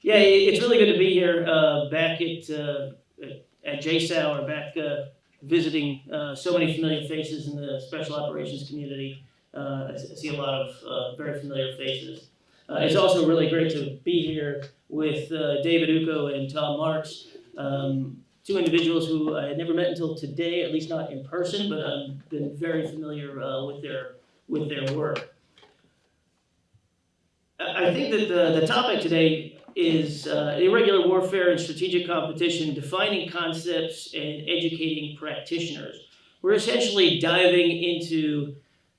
Yeah, it's really good to be here back at JSAL, or back visiting so many familiar faces in the special operations community. I see a lot of very familiar faces. It's also really great to be here with David Ucko and Tom Marks, two individuals who I had never met until today, at least not in person, but I've been very familiar with their work. I think that the topic today is irregular warfare and strategic competition, defining concepts and educating practitioners. We're essentially diving into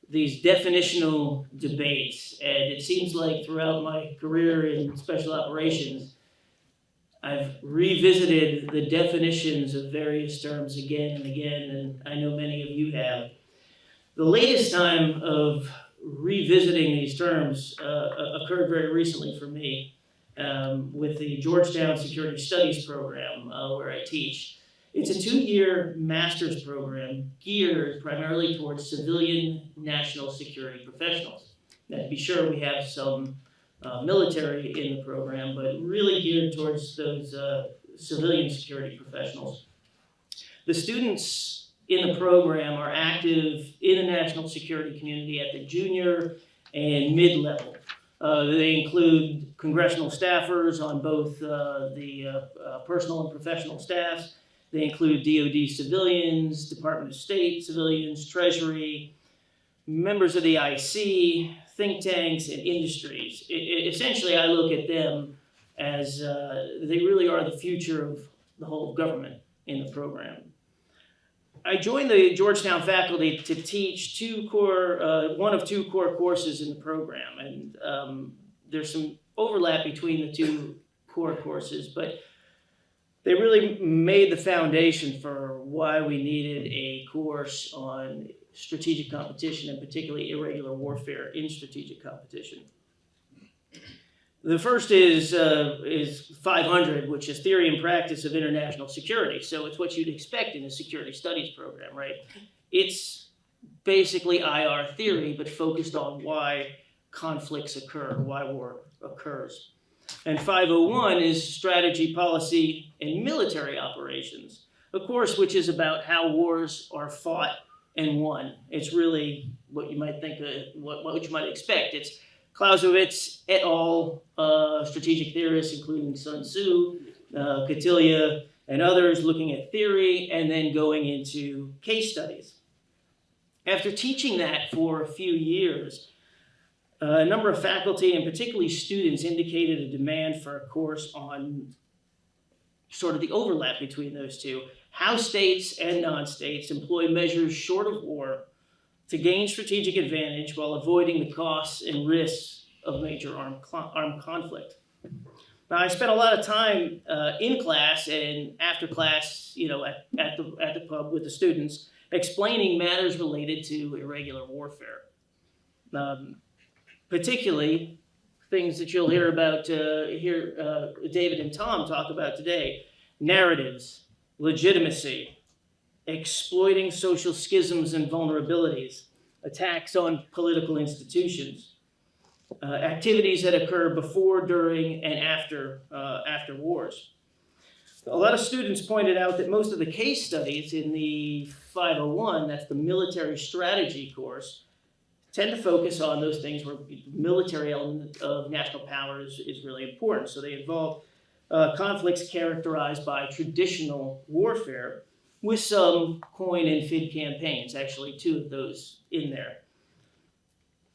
these definitional debates, and it seems like throughout my career in special operations, I've revisited the definitions of various terms again and again, and I know many of you have. The latest time of revisiting these terms occurred very recently for me with the Georgetown Security Studies program where I teach. It's a 2-year master's program geared primarily towards civilian national security professionals. Now, to be sure, we have some military in the program, but really geared towards those civilian security professionals. The students in the program are active in the national security community at the junior and mid-level. They include congressional staffers on both the personal and professional staffs. They include DoD civilians, Department of State civilians, Treasury, members of the IC, think tanks, and industries. Essentially, I look at them as they really are the future of the whole of government in the program. I joined the Georgetown faculty to teach one of two core courses in the program, and there's some overlap between the two core courses, but they really made the foundation for why we needed a course on strategic competition, and particularly irregular warfare in strategic competition. The first is 500, which is Theory and Practice of International Security. So it's what you'd expect in a security studies program, right? It's basically IR theory, but focused on why conflicts occur, why war occurs. And 501 is Strategy, Policy, and Military Operations, a course which is about how wars are fought and won. It's really what you might think, what you might expect. It's Clausewitz et al., strategic theorists, including Sun Tzu, Cotillia, and others, looking at theory and then going into case studies. After teaching that for a few years, a number of faculty and particularly students indicated a demand for a course on sort of the overlap between those two, how states and non-states employ measures short of war to gain strategic advantage while avoiding the costs and risks of major armed conflict. Now, I spent a lot of time in class and after class, at the pub with the students, explaining matters related to irregular warfare. Particularly things that you'll hear about, David and Tom talk about today: narratives, legitimacy, exploiting social schisms and vulnerabilities, attacks on political institutions, activities that occur before, during, and after wars. A lot of students pointed out that most of the case studies in the 501, that's the military strategy course, tend to focus on those things where the military element of national power is really important. So they involve conflicts characterized by traditional warfare, with some coin and FID campaigns, actually 2 of those in there.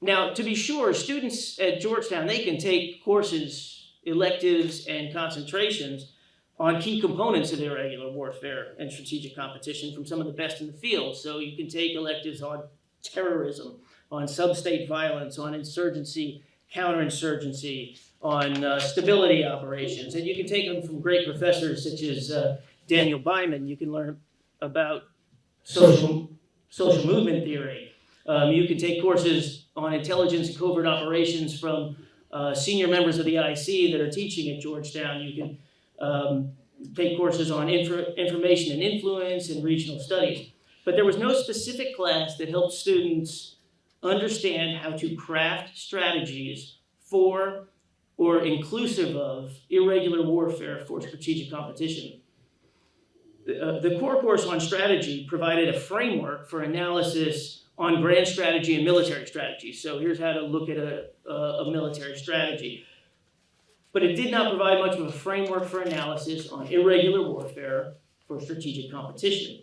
Now, to be sure, students at Georgetown, they can take courses, electives, and concentrations on key components of irregular warfare and strategic competition from some of the best in the field. So you can take electives on terrorism, on sub-state violence, on insurgency, counterinsurgency, on stability operations. And you can take them from great professors such as Daniel Byman. You can learn about social movement theory. You can take courses on intelligence and covert operations from senior members of the IC that are teaching at Georgetown. You can take courses on information and influence and regional studies. But there was no specific class that helped students understand how to craft strategies for or inclusive of irregular warfare for strategic competition. The core course on strategy provided a framework for analysis on grand strategy and military strategy. So here's how to look at a military strategy. But it did not provide much of a framework for analysis on irregular warfare for strategic competition.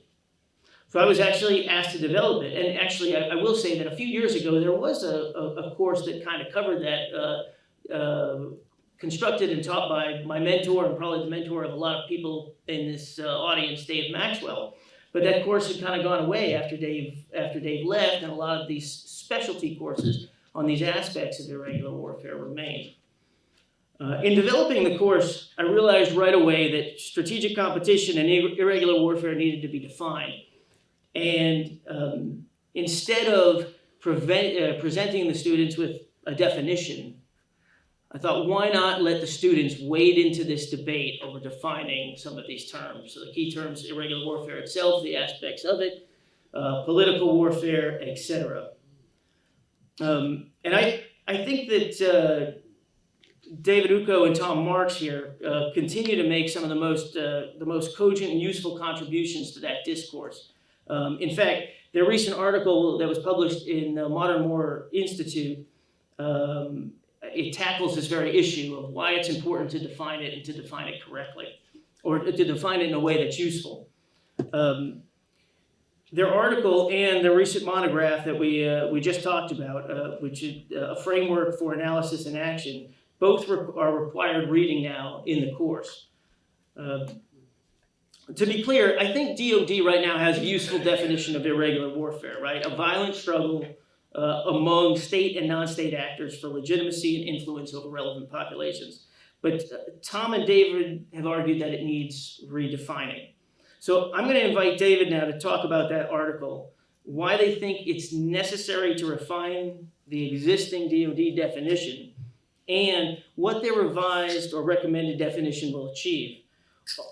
So I was actually asked to develop it. And actually, I will say that a few years ago, there was a course that kind of covered that, constructed and taught by my mentor and probably the mentor of a lot of people in this audience, Dave Maxwell. But that course had kind of gone away after Dave left, and a lot of these specialty courses on these aspects of irregular warfare remained. In developing the course, I realized right away that strategic competition and irregular warfare needed to be defined. And instead of presenting the students with a definition, I thought, why not let the students wade into this debate over defining some of these terms? So the key terms, irregular warfare itself, the aspects of it, political warfare, etc. And I think that David Ucko and Tom Marks here continue to make some of the most cogent and useful contributions to that discourse. In fact, their recent article that was published in the Modern War Institute, it tackles this very issue of why it's important to define it and to define it correctly, or to define it in a way that's useful. Their article and the recent monograph that we just talked about, which is a framework for analysis and action, both are required reading now in the course. To be clear, I think DoD right now has a useful definition of irregular warfare, right? A violent struggle among state and non-state actors for legitimacy and influence over relevant populations. But Tom and David have argued that it needs redefining. So I'm going to invite David now to talk about that article, why they think it's necessary to refine the existing DoD definition, and what their revised or recommended definition will achieve.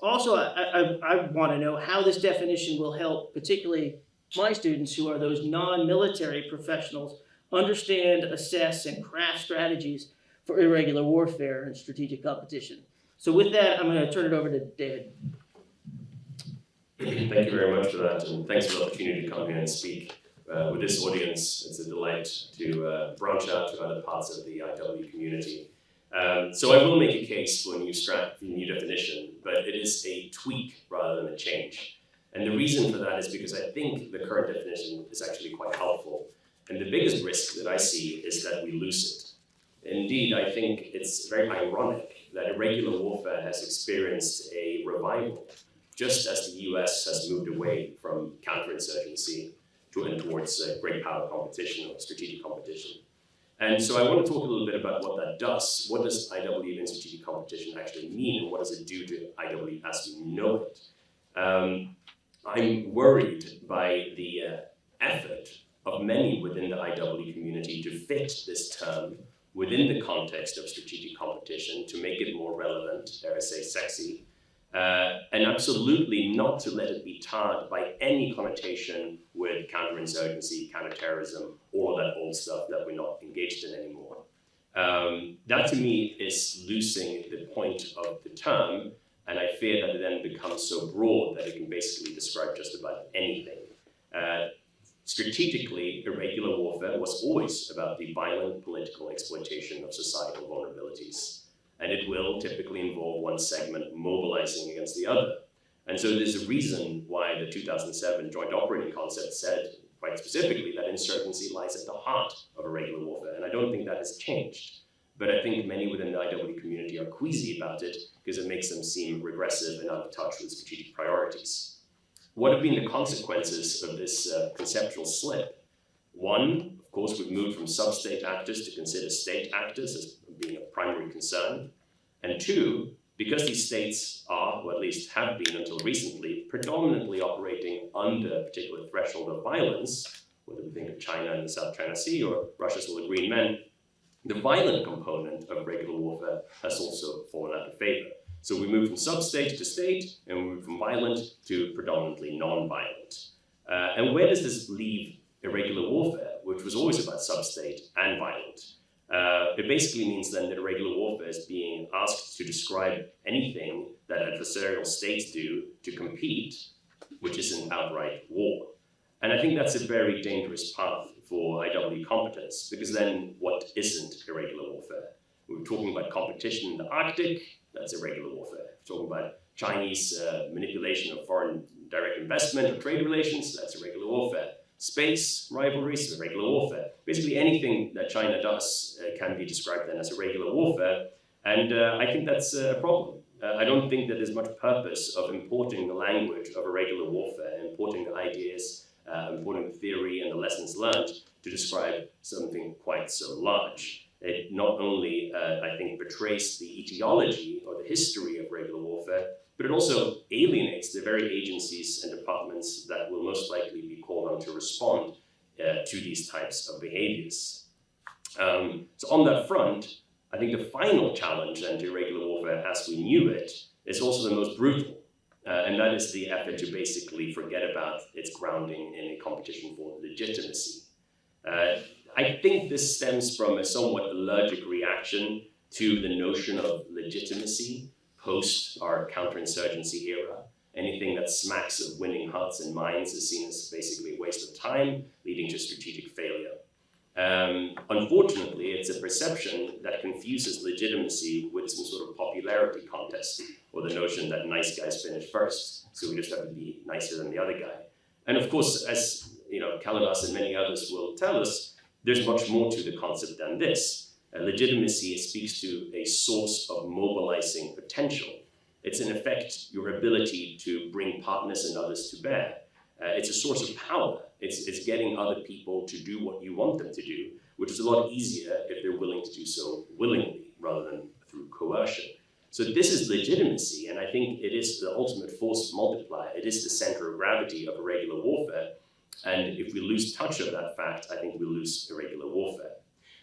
Also, I want to know how this definition will help, particularly my students who are those non-military professionals, understand, assess, and craft strategies for irregular warfare and strategic competition. So with that, I'm going to turn it over to David. Thank you very much for that, and thanks for the opportunity to come here and speak. With this audience, it's a delight to branch out to other parts of the IW community. So I will make a case for a new definition, but it is a tweak rather than a change. And the reason for that is because I think the current definition is actually quite helpful. And the biggest risk that I see is that we lose it. Indeed, I think it's very ironic that irregular warfare has experienced a revival, just as the US has moved away from counterinsurgency towards great power competition or strategic competition. And so I want to talk a little bit about what that does. What does IW in strategic competition actually mean, and what does it do to IW as we know it? I'm worried by the effort of many within the IW community to fit this term within the context of strategic competition to make it more relevant, dare I say sexy, and absolutely not to let it be tarred by any connotation with counterinsurgency, counterterrorism, all that old stuff that we're not engaged in anymore. That to me is losing the point of the term, and I fear that it then becomes so broad that it can basically describe just about anything. Strategically, irregular warfare was always about the violent political exploitation of societal vulnerabilities. And it will typically involve one segment mobilizing against the other. And so there's a reason why the 2007 Joint Operating Concept said quite specifically that insurgency lies at the heart of irregular warfare. And I don't think that has changed. But I think many within the IW community are queasy about it because it makes them seem regressive and out of touch with strategic priorities. What have been the consequences of this conceptual slip? One, of course, we've moved from sub-state actors to consider state actors as being a primary concern. And two, because these states are, or at least have been until recently, predominantly operating under a particular threshold of violence, whether we think of China and the South China Sea or Russia's little green men, the violent component of regular warfare has also fallen out of favor. So we move from sub-state to state, and we move from violent to predominantly non-violent. And where does this leave irregular warfare, which was always about sub-state and violent? It basically means then that irregular warfare is being asked to describe anything that adversarial states do to compete, which isn't outright war. And I think that's a very dangerous path for IW competence, because then what isn't irregular warfare? We're talking about competition in the Arctic, that's irregular warfare. We're talking about Chinese manipulation of foreign direct investment or trade relations, that's irregular warfare. Space rivalries, irregular warfare. Basically anything that China does can be described then as irregular warfare, and I think that's a problem. I don't think that there's much purpose of importing the language of irregular warfare, importing the ideas, importing the theory and the lessons learned to describe something quite so large. It not only, I think, betrays the etiology or the history of regular warfare, but it also alienates the very agencies and departments that will most likely be called on to respond to these types of behaviors. So on that front, I think the final challenge then to irregular warfare as we knew it is also the most brutal, and that is the effort to basically forget about its grounding in a competition for legitimacy. I think this stems from a somewhat allergic reaction to the notion of legitimacy post our counterinsurgency era. Anything that smacks of winning hearts and minds is seen as basically a waste of time, leading to strategic failure. Unfortunately, it's a perception that confuses legitimacy with some sort of popularity contest, or the notion that nice guys finish first, so we just have to be nicer than the other guy. And of course, as Kaladas and many others will tell us, there's much more to the concept than this. Legitimacy speaks to a source of mobilizing potential. It's in effect your ability to bring partners and others to bear. It's a source of power. It's getting other people to do what you want them to do, which is a lot easier if they're willing to do so willingly rather than through coercion. So this is legitimacy, and I think it is the ultimate force multiplier. It is the center of gravity of irregular warfare. And if we lose touch of that fact, I think we lose irregular warfare.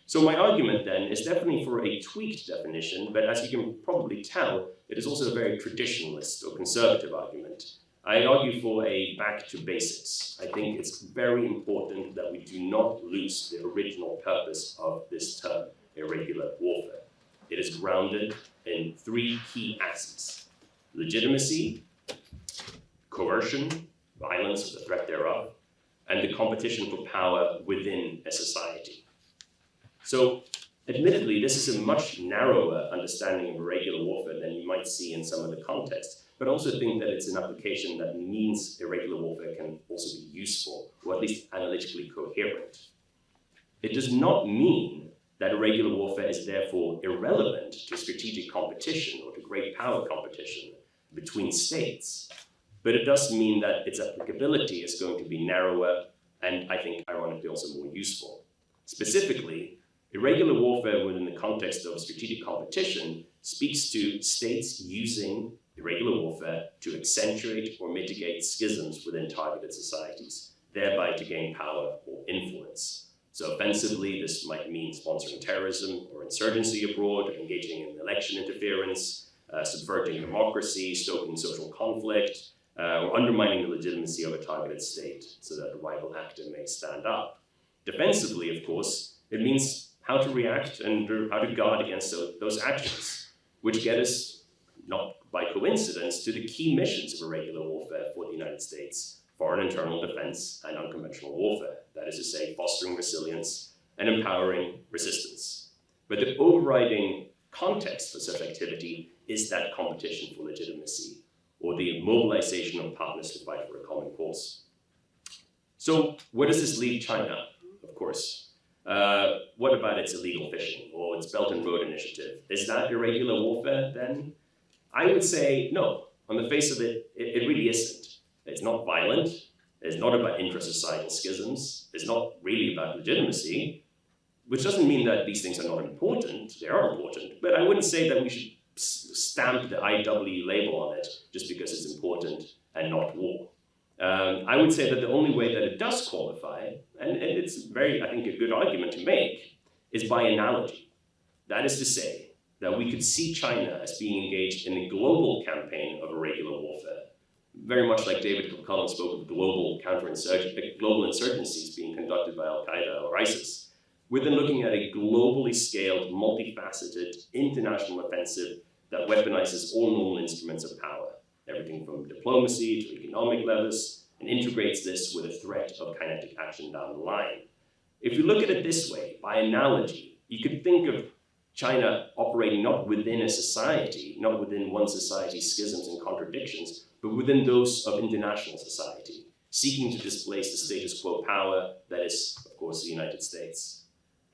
So my argument then is definitely for a tweaked definition, but as you can probably tell, it is also a very traditionalist or conservative argument. I argue for a back to basics. I think it's very important that we do not lose the original purpose of this term, irregular warfare. It is grounded in three key axes: legitimacy, coercion, violence or the threat thereof, and the competition for power within a society. So, admittedly, this is a much narrower understanding of irregular warfare than you might see in some of the contexts, but I also think that it's an application that means irregular warfare can also be useful, or at least analytically coherent. It does not mean that irregular warfare is therefore irrelevant to strategic competition or to great power competition between states, but it does mean that its applicability is going to be narrower and, I think, ironically also more useful. Specifically, irregular warfare within the context of strategic competition speaks to states using irregular warfare to accentuate or mitigate schisms within targeted societies, thereby to gain power or influence. So offensively, this might mean sponsoring terrorism or insurgency abroad, engaging in election interference, subverting democracy, stoking social conflict, or undermining the legitimacy of a targeted state so that a rival actor may stand up. Defensively, of course, it means how to react and how to guard against those actions, which get us, not by coincidence, to the key missions of irregular warfare for the United States: foreign internal defense and unconventional warfare. That is to say, fostering resilience and empowering resistance. But the overriding context for such activity is that competition for legitimacy, or the mobilization of partners to fight for a common cause. So where does this leave China? Of course. What about its illegal fishing or its Belt and Road Initiative? Is that irregular warfare then? I would say no. On the face of it, it really isn't. It's not violent. It's not about intra-societal schisms. It's not really about legitimacy, which doesn't mean that these things are not important. They are important, but I wouldn't say that we should stamp the IW label on it just because it's important and not war. I would say that the only way that it does qualify, and it's very, I think, a good argument to make, is by analogy. That is to say that we could see China as being engaged in a global campaign of irregular warfare, very much like David Cullen spoke of global insurgencies being conducted by Al-Qaeda or ISIS, we're then looking at a globally scaled, multifaceted, international offensive that weaponizes all normal instruments of power, everything from diplomacy to economic levers, and integrates this with a threat of kinetic action down the line. If you look at it this way, by analogy, you could think of China operating not within a society, not within one society's schisms and contradictions, but within those of international society, seeking to displace the status quo power that is, of course, the United States.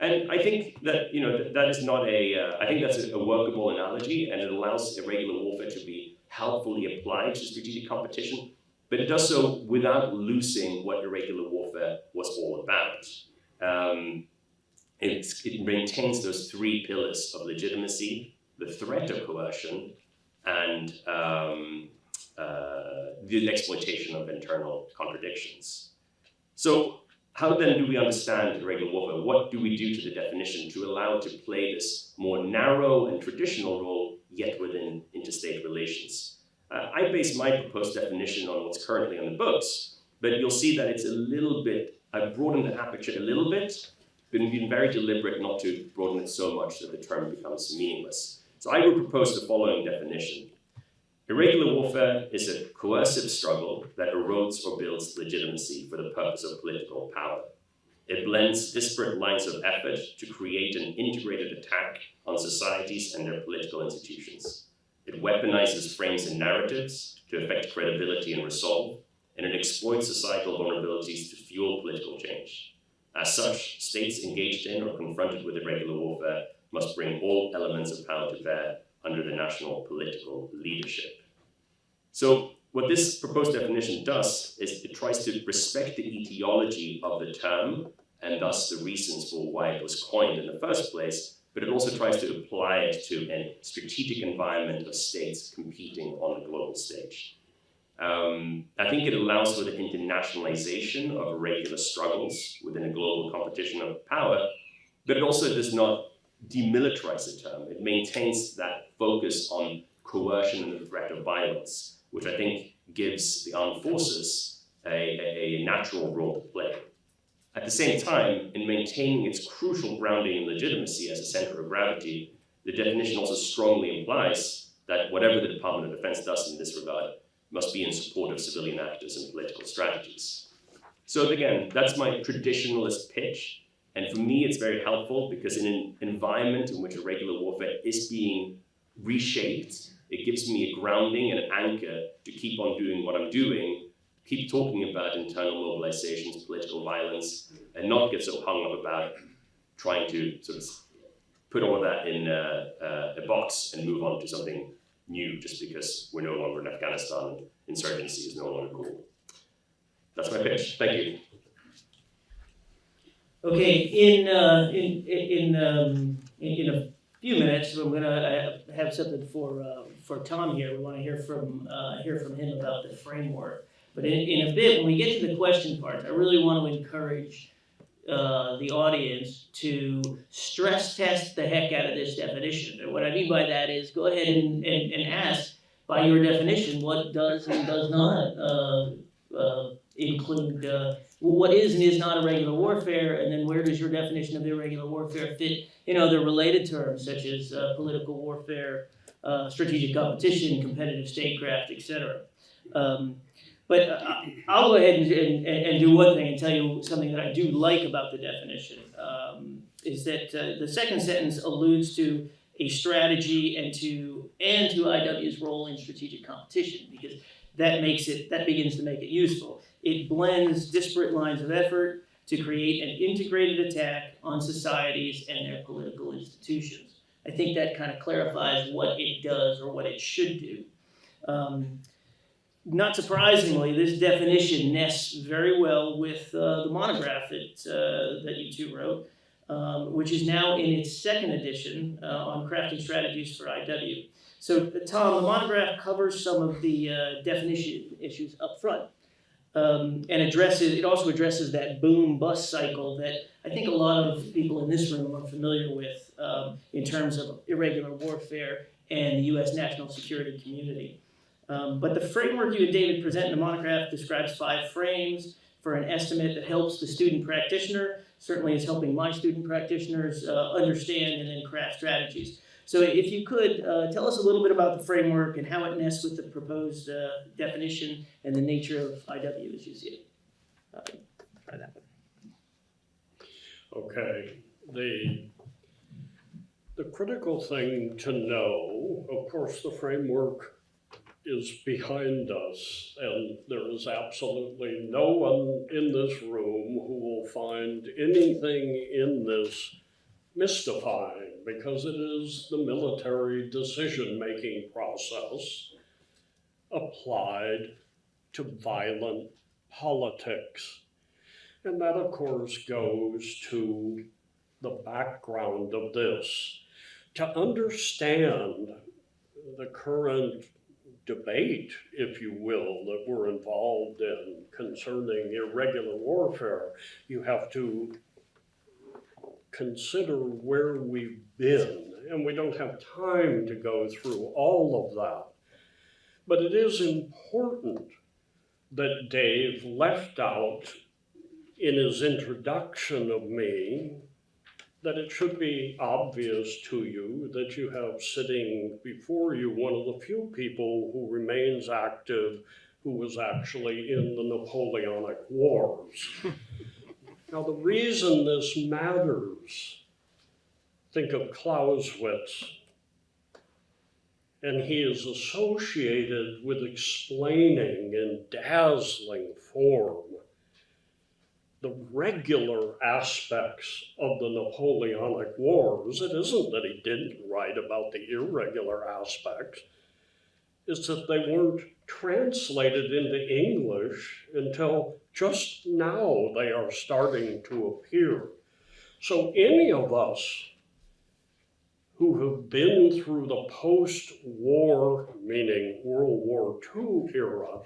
And I think that, that is not I think that's a workable analogy, and it allows irregular warfare to be helpfully applied to strategic competition, but it does so without losing what irregular warfare was all about. It maintains those three pillars of legitimacy, the threat of coercion, and the exploitation of internal contradictions. So how then do we understand irregular warfare? What do we do to the definition to allow it to play this more narrow and traditional role, yet within interstate relations? I base my proposed definition on what's currently on the books, but you'll see that it's a little bit, I've broadened the aperture a little bit, been very deliberate not to broaden it so much that the term becomes meaningless. So I would propose the following definition. Irregular warfare is a coercive struggle that erodes or builds legitimacy for the purpose of political power. It blends disparate lines of effort to create an integrated attack on societies and their political institutions. It weaponizes frames and narratives to affect credibility and resolve, and it exploits societal vulnerabilities to fuel political change. As such, states engaged in or confronted with irregular warfare must bring all elements of power to bear under the national political leadership. So what this proposed definition does is it tries to respect the etiology of the term and thus the reasons for why it was coined in the first place, but it also tries to apply it to a strategic environment of states competing on the global stage. I think it allows for the internationalization of irregular struggles within a global competition of power, but it also does not demilitarize the term. It maintains that focus on coercion and the threat of violence, which I think gives the armed forces a natural role to play. At the same time, in maintaining its crucial grounding in legitimacy as a center of gravity, the definition also strongly implies that whatever the Department of Defense does in this regard must be in support of civilian actors and political strategies. So again, that's my traditionalist pitch. And for me, it's very helpful because in an environment in which irregular warfare is being reshaped, it gives me a grounding and an anchor to keep on doing what I'm doing, keep talking about internal mobilizations, political violence, and not get so hung up about trying to sort of put all of that in a box and move on to something new just because we're no longer in Afghanistan and insurgency is no longer cool. That's my pitch. Thank you. Okay, in a few minutes, I'm going to have something for Tom here. We want to hear from him about the framework. But in a bit, when we get to the question part, I really want to encourage the audience to stress test the heck out of this definition. And what I mean by that is go ahead and ask, by your definition, what does and does not include, what is and is not irregular warfare, and then where does your definition of irregular warfare fit in other related terms, such as political warfare, strategic competition, competitive statecraft, etc. But I'll go ahead and do one thing and tell you something that I do like about the definition, is that the second sentence alludes to a strategy and to IW's role in strategic competition, because that begins to make it useful. It blends disparate lines of effort to create an integrated attack on societies and their political institutions. I think that kind of clarifies what it does or what it should do. Not surprisingly, this definition nests very well with the monograph that you two wrote, which is now in its second edition on crafting strategies for IW. So, Tom, the monograph covers some of the definition issues up front, and it also addresses that boom-bust cycle that I think a lot of people in this room are familiar with in terms of irregular warfare and the U.S. national security community. But the framework you and David present in the monograph describes 5 frames for an estimate that helps the student practitioner certainly is helping my student practitioners understand and then craft strategies. So if you could tell us a little bit about the framework and how it nests with the proposed definition and the nature of IW as you see it. Try that one. Okay, the critical thing to know, of course, the framework is behind us, and there is absolutely no one in this room who will find anything in this mystifying, because it is the military decision-making process applied to violent politics. And that, of course, goes to the background of this. To understand the current debate, if you will, that we're involved in concerning irregular warfare, you have to consider where we've been. And we don't have time to go through all of that. But it is important that Dave left out in his introduction of me that it should be obvious to you that you have sitting before you one of the few people who remains active who was actually in the Napoleonic Wars. Now, the reason this matters, think of Clausewitz, and he is associated with explaining in dazzling form the regular aspects of the Napoleonic Wars. It isn't that he didn't write about the irregular aspects, it's that they weren't translated into English until just now they are starting to appear. So any of us who have been through the post-war, meaning World War II era,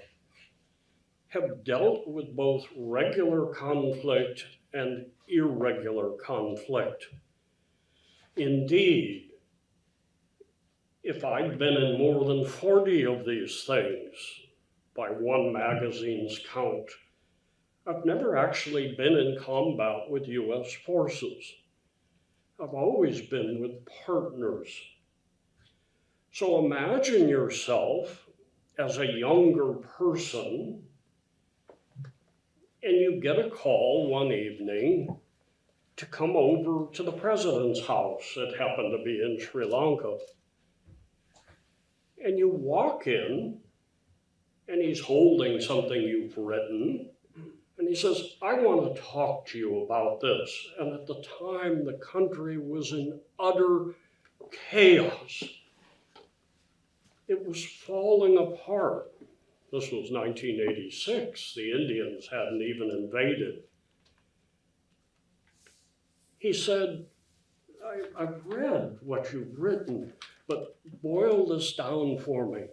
have dealt with both regular conflict and irregular conflict. Indeed, if I'd been in more than 40 of these things, by one magazine's count, I've never actually been in combat with US forces. I've always been with partners. So imagine yourself as a younger person, and you get a call one evening to come over to the president's house. It happened to be in Sri Lanka. And you walk in, and he's holding something you've written, and he says, I want to talk to you about this. And at the time, the country was in utter chaos. It was falling apart. This was 1986. The Indians hadn't even invaded. He said, I've read what you've written, but boil this down for me.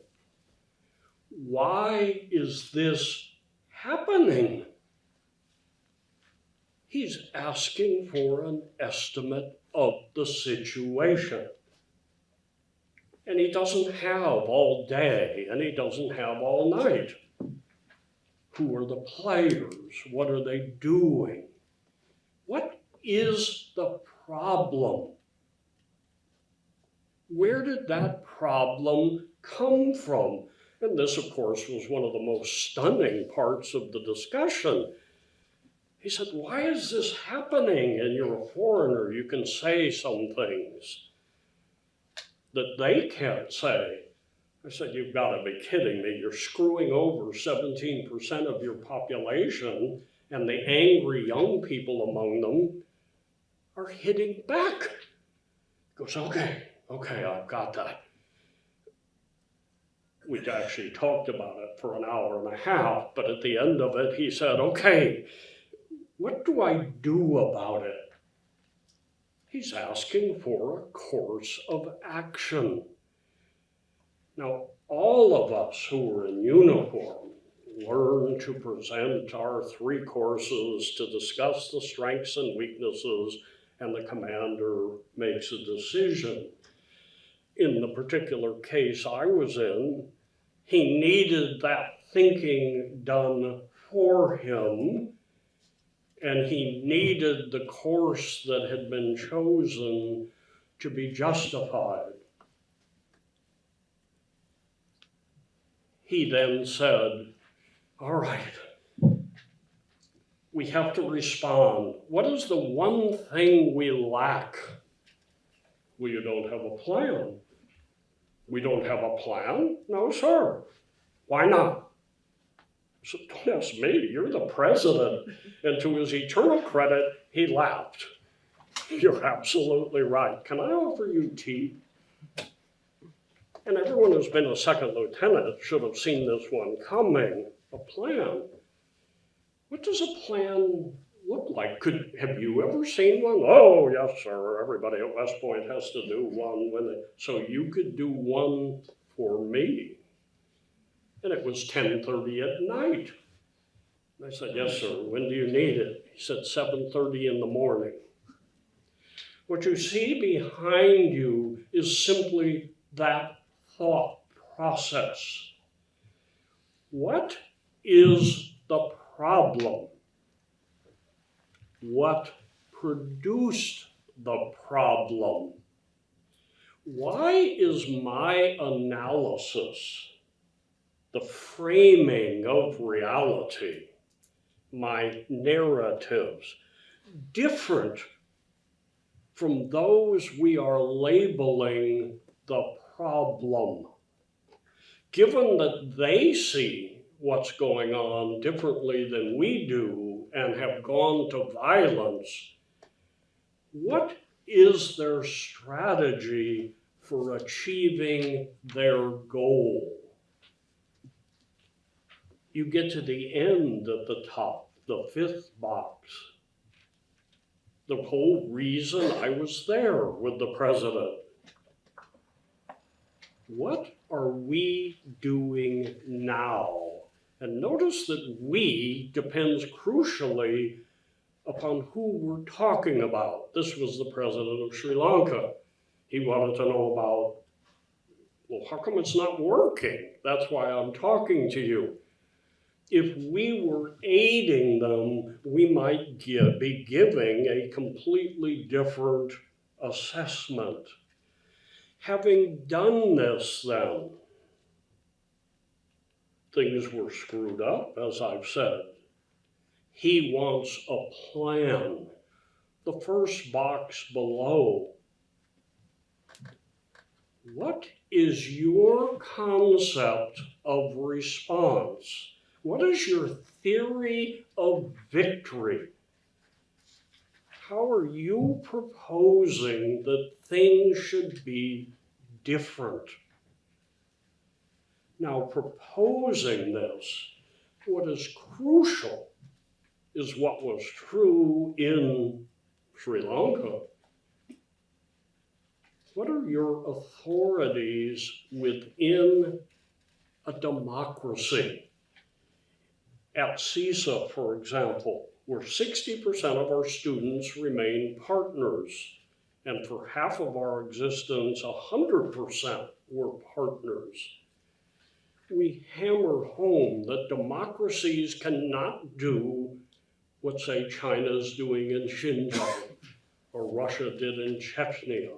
Why is this happening? He's asking for an estimate of the situation. And he doesn't have all day, and he doesn't have all night. Who are the players? What are they doing? What is the problem? Where did that problem come from? And this, of course, was one of the most stunning parts of the discussion. He said, why is this happening? And you're a foreigner, you can say some things that they can't say. I said, you've got to be kidding me. You're screwing over 17% of your population, and the angry young people among them are hitting back. He goes, okay, I've got that. We actually talked about it for an hour and a half, but at the end of it, he said, okay, what do I do about it? He's asking for a course of action. Now, all of us who are in uniform learn to present our 3 courses to discuss the strengths and weaknesses, and the commander makes a decision. In the particular case I was in, he needed that thinking done for him, and he needed the course that had been chosen to be justified. He then said, all right, we have to respond. What is the one thing we lack? Well, you don't have a plan. We don't have a plan? No, sir. Why not? So don't ask me, you're the president. And to his eternal credit, he laughed. You're absolutely right. Can I offer you tea? And everyone who's been a second lieutenant should have seen this one coming. A plan. What does a plan look like? Have you ever seen one? Oh, yes, sir. Everybody at West Point has to do one. So you could do one for me. And it was 10:30 at night. I said, yes, sir. When do you need it? He said, 7:30 in the morning. What you see behind you is simply that thought process. What is the problem? What produced the problem? Why is my analysis, the framing of reality, my narratives, different from those we are labeling the problem? Given that they see what's going on differently than we do and have gone to violence, what is their strategy for achieving their goal? You get to the end at the top, the fifth box. The whole reason I was there with the president. What are we doing now? And notice that we depends crucially upon who we're talking about. This was the president of Sri Lanka. He wanted to know about, well, how come it's not working? That's why I'm talking to you. If we were aiding them, we might be giving a completely different assessment. Having done this then, things were screwed up, as I've said. He wants a plan. The first box below. What is your concept of response? What is your theory of victory? How are you proposing that things should be different? Now, proposing this, what is crucial is what was true in Sri Lanka. What are your authorities within a democracy? At CISA, for example, where 60% of our students remain partners, and for half of our existence, 100% were partners. We hammer home that democracies cannot do what, say, China's doing in Xinjiang, or Russia did in Chechnya.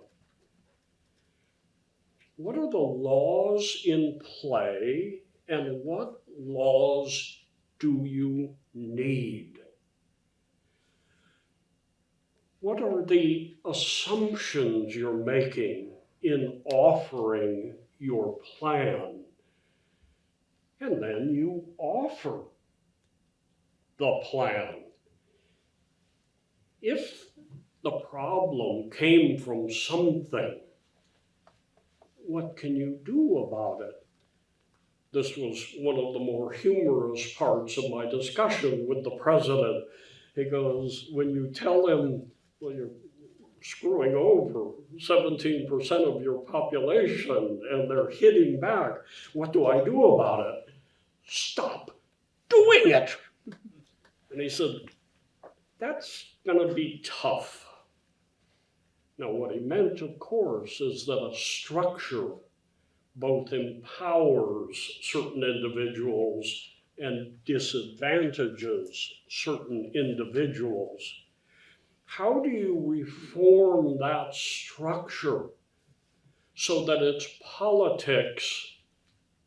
What are the laws in play, and what laws do you need? What are the assumptions you're making in offering your plan? And then you offer the plan. If the problem came from something, what can you do about it? This was one of the more humorous parts of my discussion with the president. He goes, when you tell him, well, you're screwing over 17% of your population and they're hitting back, what do I do about it? Stop doing it. And he said, that's gonna be tough. Now, what he meant, of course, is that a structure both empowers certain individuals and disadvantages certain individuals. How do you reform that structure so that its politics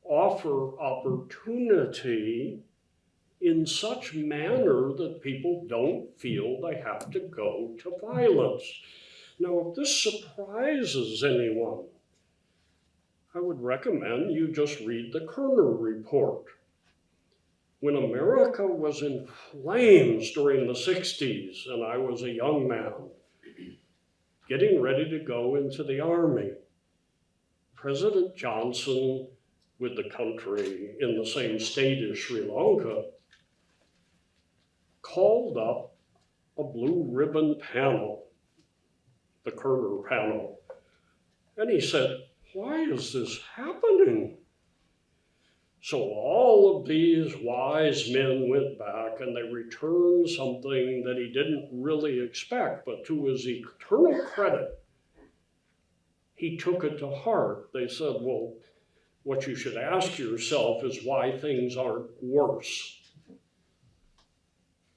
offer opportunity in such manner that people don't feel they have to go to violence? Now, if this surprises anyone, I would recommend you just read the Kerner report. When America was in flames during the 60s, and I was a young man, getting ready to go into the army, President Johnson, with the country in the same state as Sri Lanka, called up a blue ribbon panel, the Kerner panel, and he said, "Why is this happening?" So all of these wise men went back and they returned something that he didn't really expect, but to his eternal credit, he took it to heart. They said, well, what you should ask yourself is why things aren't worse.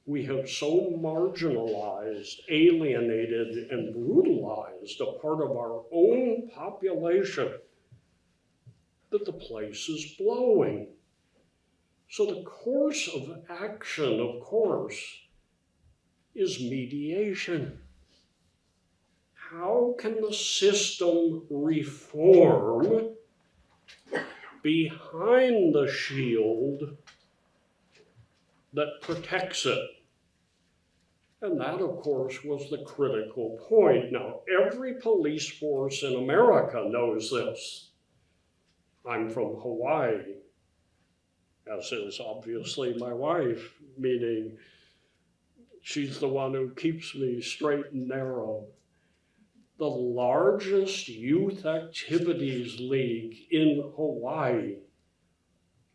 We have so marginalized, alienated, and brutalized a part of our own population that the place is blowing. So the course of action, of course, is mediation. How can the system reform behind the shield that protects it? And that, of course, was the critical point. Now, every police force in America knows this. I'm from Hawaii, as is obviously my wife, meaning she's the one who keeps me straight and narrow. The largest youth activities league in Hawaii,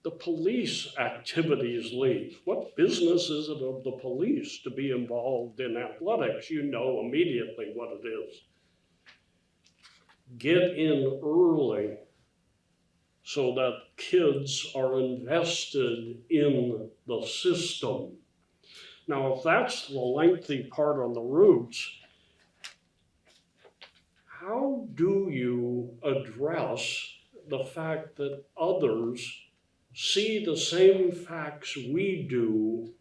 the Police Activities League. What business is it of the police to be involved in athletics? You know immediately what it is. Get in early so that kids are invested in the system. Now, if that's the lengthy part on the roots, how do you address the fact that others see the same facts we do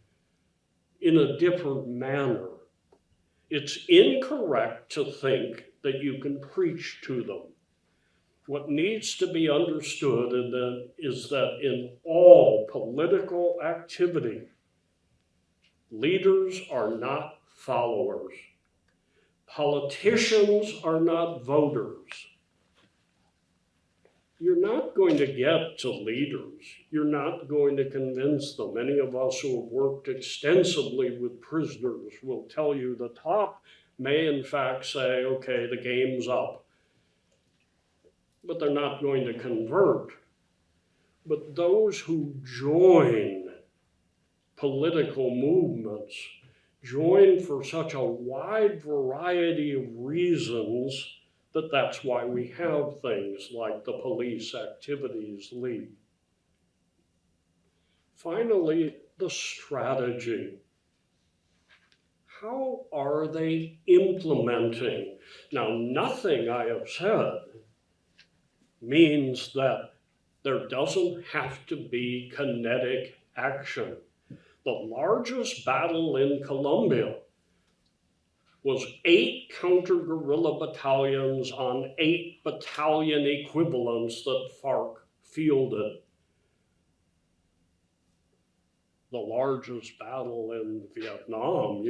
in a different manner? It's incorrect to think that you can preach to them. What needs to be understood is that in all political activity, leaders are not followers. Politicians are not voters. You're not going to get to leaders. You're not going to convince them. Any of us who have worked extensively with prisoners will tell you the top may in fact say, okay, the game's up. But they're not going to convert. But those who join political movements join for such a wide variety of reasons that that's why we have things like the Police Activities League. Finally, the strategy. How are they implementing? Now, nothing I have said means that there doesn't have to be kinetic action. The largest battle in Colombia was 8 counter-guerrilla battalions on 8 battalion equivalents that FARC fielded. The largest battle in Vietnam,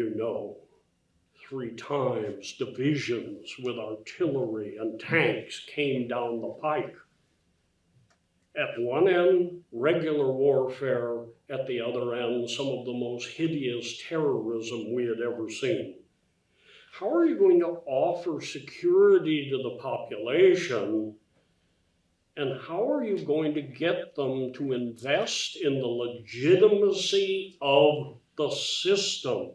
3 times divisions with artillery and tanks came down the pike. At one end, regular warfare. At the other end, some of the most hideous terrorism we had ever seen. How are you going to offer security to the population? And how are you going to get them to invest in the legitimacy of the system?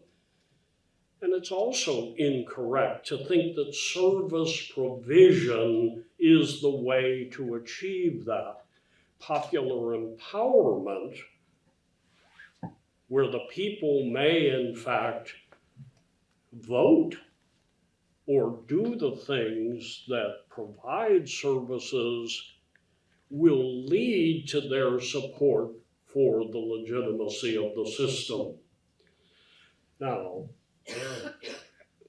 And it's also incorrect to think that service provision is the way to achieve that. Popular empowerment where the people may in fact vote or do the things that provide services will lead to their support for the legitimacy of the system. Now,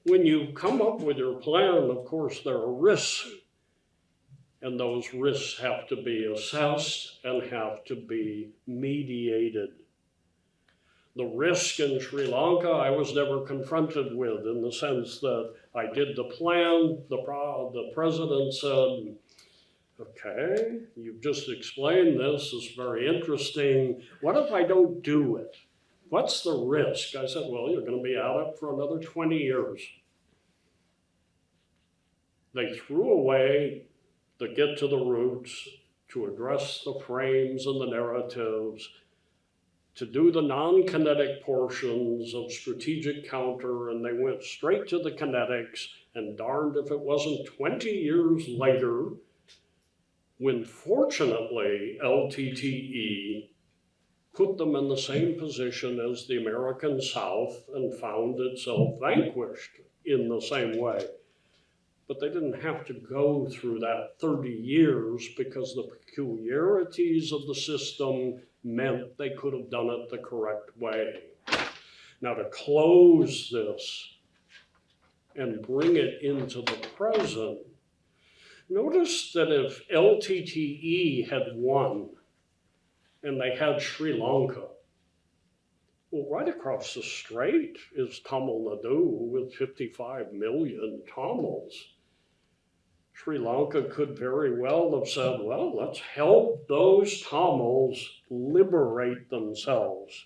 when you come up with your plan, of course, there are risks, and those risks have to be assessed and have to be mediated. The risk in Sri Lanka I was never confronted with, in the sense that I did the plan, the president said, okay, you've just explained this, it's very interesting. What if I don't do it? What's the risk? I said, well, you're going to be at it for another 20 years. They threw away the get to the roots, to address the frames and the narratives, to do the non-kinetic portions of strategic counter, and they went straight to the kinetics, and darned if it wasn't 20 years later, when fortunately LTTE put them in the same position as the American South and found itself vanquished in the same way. But they didn't have to go through that 30 years because the peculiarities of the system meant they could have done it the correct way. Now, to close this and bring it into the present, notice that if LTTE had won and they had Sri Lanka, well, right across the strait is Tamil Nadu with 55 million Tamils. Sri Lanka could very well have said, well, let's help those Tamils liberate themselves.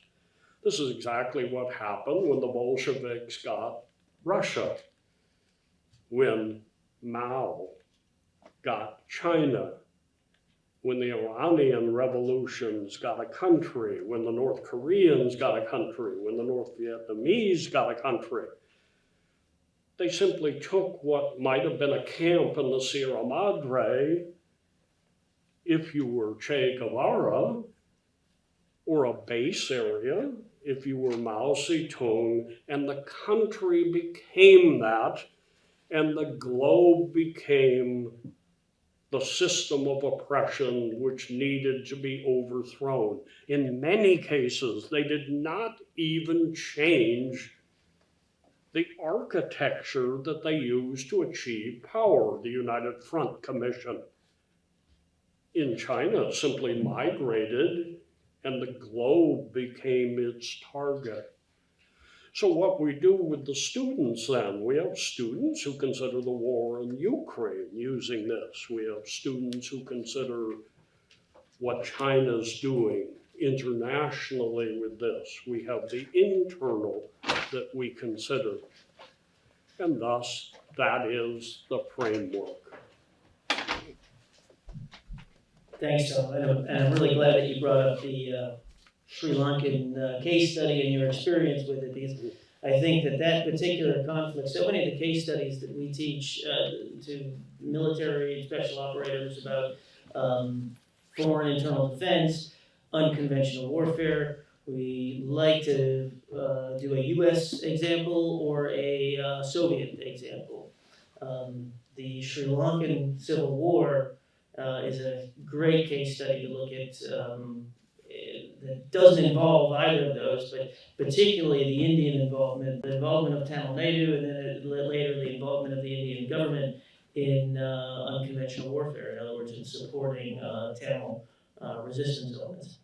This is exactly what happened when the Bolsheviks got Russia, when Mao got China, when the Iranian revolutions got a country, when the North Koreans got a country, when the North Vietnamese got a country. They simply took what might have been a camp in the Sierra Madre, if you were Che Guevara, or a base area, if you were Mao Zedong, and the country became that, and the globe became the system of oppression which needed to be overthrown. In many cases, they did not even change the architecture that they used to achieve power, the United Front Commission. In China, it simply migrated, and the globe became its target. So what we do with the students then, we have students who consider the war in Ukraine using this. We have students who consider what China's doing internationally with this. We have the internal that we consider. And thus, that is the framework. Thanks, Tom. And I'm really glad that you brought up the Sri Lankan case study and your experience with it, because I think that particular conflict, so many of the case studies that we teach to military and special operators about foreign internal defense, unconventional warfare, we like to do a US example or a Soviet example. The Sri Lankan Civil War is a great case study to look at. That doesn't involve either of those, but particularly the Indian involvement, the involvement of Tamil Nadu, and then later the involvement of the Indian government in unconventional warfare, in other words, in supporting Tamil resistance elements.